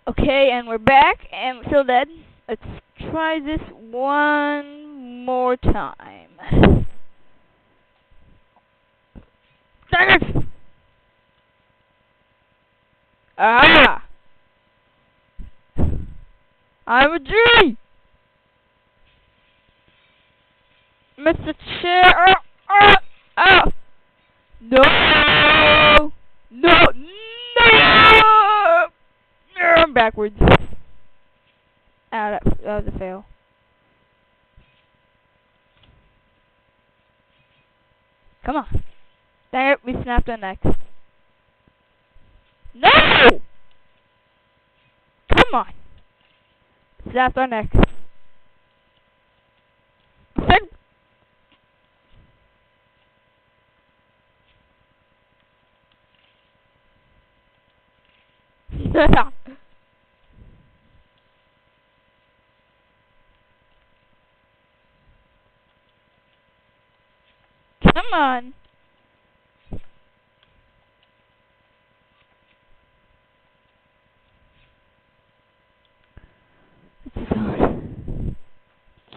Okay, and we're back, and we're still dead. Let's try this one more time. Dang it! Ah! I'm a G! Mr. Chair! No! No! No! I'm backwards. Ah, that was a fail. Come on. Dang it, we snapped our necks. No! Come on. Snapped our necks. Come on. This is hard.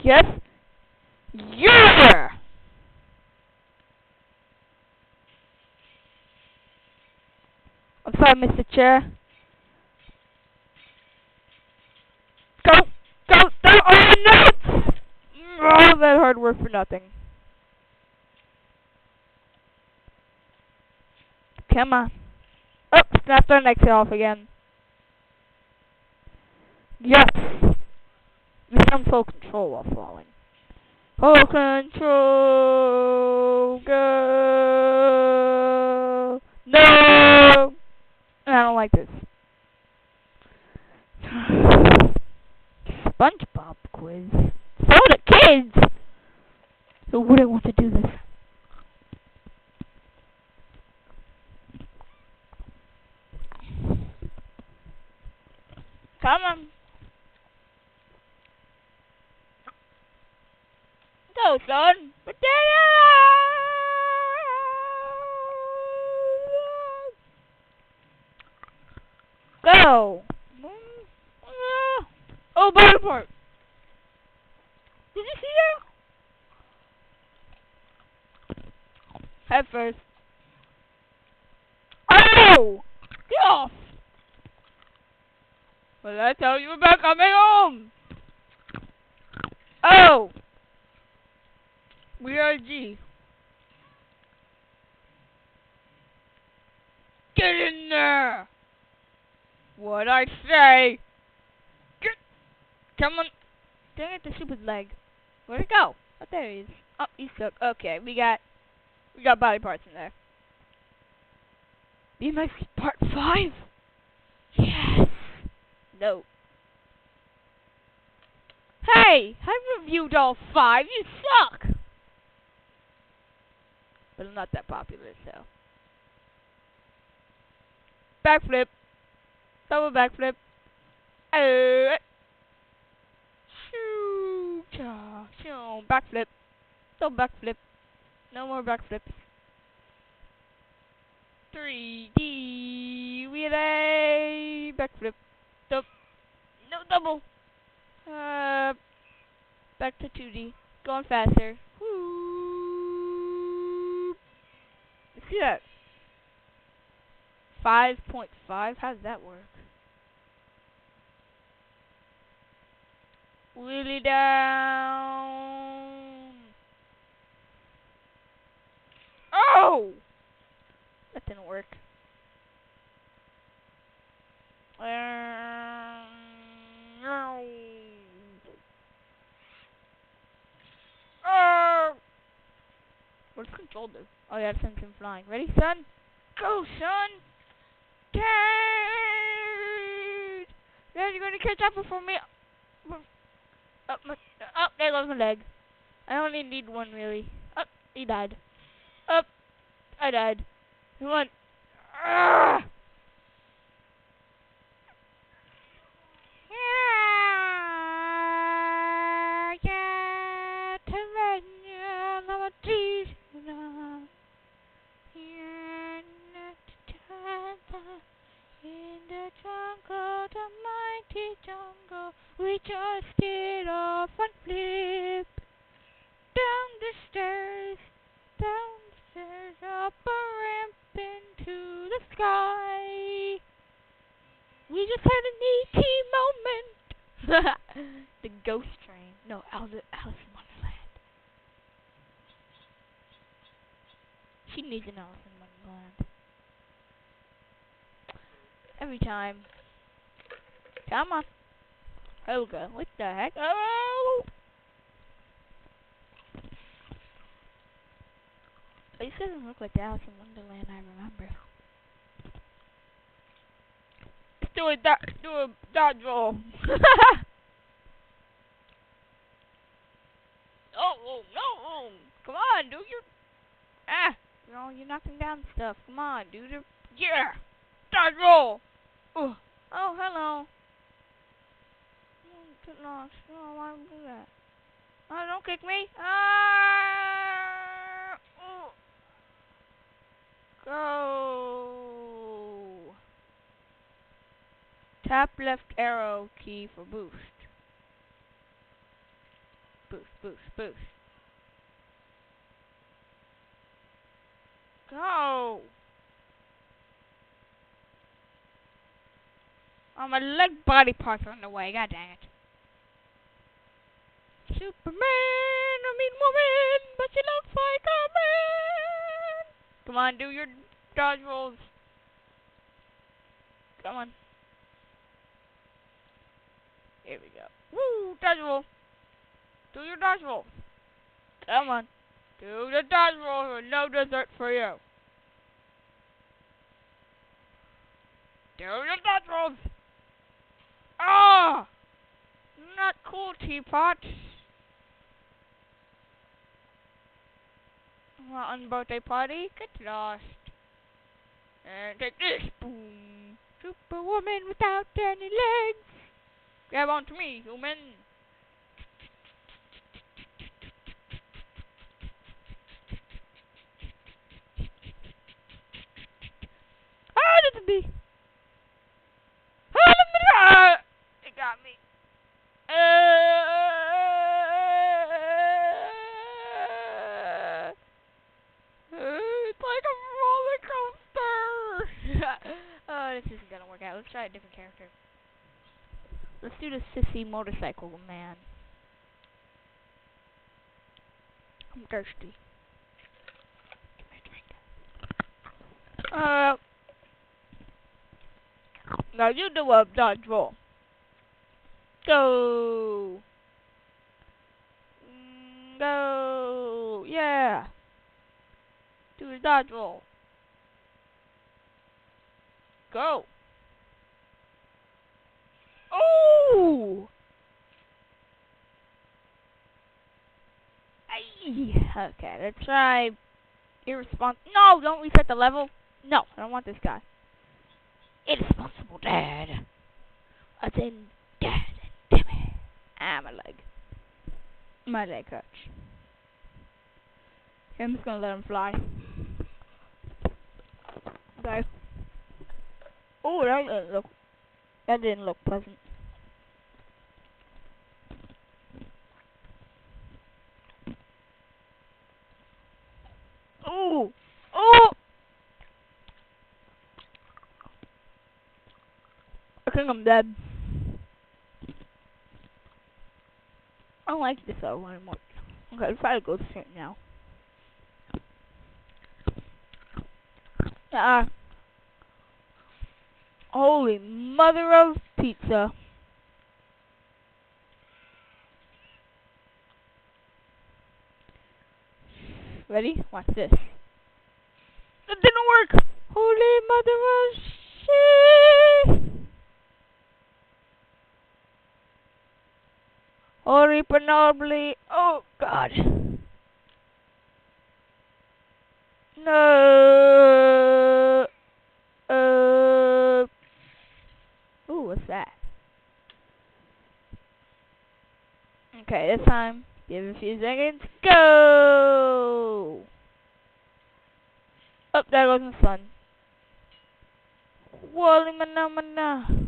Yes. Yeah! I'm sorry, Mr. Chair. Go! Go! Go! Oh, no! All that hard work for nothing. Come on. Oh, snapped our necks off again. Yes! We found full control while falling. Full control! Go! No! I don't like this. SpongeBob quiz. So the kids! Who wouldn't want to do this? Come on. Go, son. Go. Oh, bottom part. Did you see that? Head first. Oh! Get off! What did I tell you about coming home? Oh! We are G. Get in there! What'd I say? Get! Come on. Dang it, the stupid leg. Where'd it go? Oh, there he is. Oh, he's stuck. Okay, we got body parts in there. BMX Part 5? Yes! No. Hey! I reviewed all 5. You suck! But I'm not that popular, so. Backflip. Double backflip. Shoo. Backflip. Double backflip. No more backflips. 3D relay. Backflip. No double. Back to 2D. Going faster. Woo. See that? 5.5? How does that work? Wheelie down. Oh! That didn't work. What does control do? Oh yeah, it sends him flying. Ready, son? Go, son! Dude! Dad, you're gonna catch up before me. Oh, there goes my leg. I only need one, really. Oh, he died. Oh, I died. Come on. Ah! In the jungle, the just did a front flip. Down the stairs, up a ramp into the sky. We just had an E.T. moment. The ghost train. No, Alice in Wonderland. She needs an Alice in Wonderland. Every time. Come on. Helga, what the heck? Oh! This doesn't look like the Alice in Wonderland I remember. Let's do a dodge roll. Oh, no! Come on, do your... you're knocking down stuff. Come on, do the... Yeah! Dodge roll! Oh, hello. Get lost. Oh, why would you do that? Oh, don't kick me. Go. Tap left arrow key for boost. Boost. Go. Oh, my leg body parts are in the way. God dang it. Superman, woman, but she looks like a man. Come on, do your dodge rolls. Come on. Here we go. Woo, dodge roll. Do your dodge roll. Come on. Do the dodge roll or no dessert for you. Do your dodge rolls. Ah! Not cool, teapot. Well, on birthday party, get lost. And take this. Boom. Superwoman without any legs. Grab onto me, human. Ah, that's a bee. Ah, it got me. It's like a roller coaster. Oh, this isn't gonna work out. Let's try a different character. Let's do the sissy motorcycle man. I'm thirsty. Give me a drink. Now you do a dodge roll. Go. Go. Yeah. Do a dodge roll. Go. Oh! Okay, let's try irresponsible. No, don't reset the level. No, I don't want this guy. Irresponsible dad. As in, dad, damn it. My leg. My leg hurts. Okay, I'm just gonna let him fly. Okay. Oh, that didn't look pleasant. Oh! Oh! I think I'm dead. I don't like this level anymore. Okay, let's try to go straight now. Holy mother of pizza. Ready? Watch this. It didn't work! Holy mother of shit! Holy panobly. Oh god. No. Ooh, what's that? Okay, this time, give it a few seconds. Go! Oh, there goes the sun. Holy mana mana.